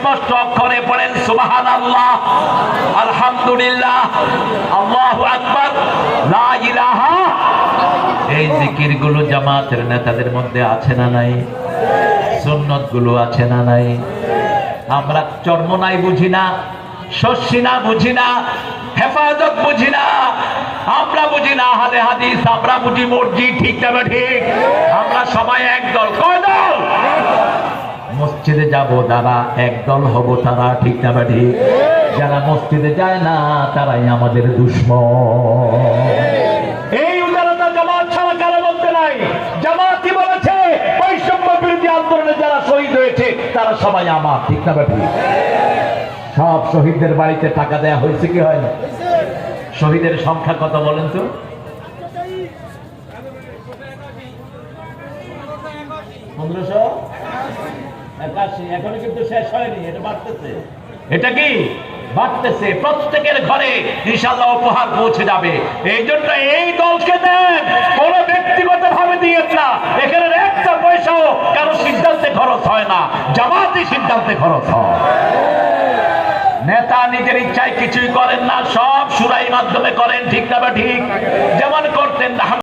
স্পষ্ট অক্ষরে পড়েন সুবহানাল্লাহ, আলহামদুলিল্লাহ, আল্লাহু আকবার, লা ইলাহা। এই জিকিরগুলো জামাতের নেতাদের মধ্যে আছে না নাই? সুন্নত গুলো আছে না নাই? আমরা চর্মনাই বুঝি না, শস্যিনা বুঝি না, হেফাজত বুঝি না, আমরা বুঝি না আহলে হাদিস, আমরা বুঝি মসজিদ। ঠিক না ঠিক? আমরা সবাই একদল। কয় দল? মসজিদে যাব যারা, একদল হব তারা। ঠিক না ঠিক? যারা মসজিদে যায় না তারাই আমাদের দুশমন। এই উদারতা জামাত ছাড়া কারো মধ্যে নাই। জামাতই বলেছে বৈষম্য বিরোধী আন্দোলনে যারা শহীদ হয়েছে তারা সবাই আমার। ঠিক না ঠিক? সব শহীদদের বাড়িতে টাকা দেয়া হয়েছে কি হয় না? শহীদের সংখ্যা কত বলেন তো? 1581। এখনো কিন্তু শেষ হয়নি, এটা বাড়তেছে। এটা কি বাড়তেছে? প্রত্যেকের ঘরে ইনশাআল্লাহ উপহার পৌঁছে যাবে। এই জন্য এই দলকে দেন, কোন ব্যক্তিগত ভাবে দিয়ে না। এখানে একটা পয়সাও কারো সিদ্ধান্তে খরচ হয় না, জামাতি সিদ্ধান্তে খরচ হয়। নেতা নিজের ইচ্ছায় কিছুই করেন না, সব শুরাই মাধ্যমে করেন। ঠিক না ঠিক? যেমন করতেন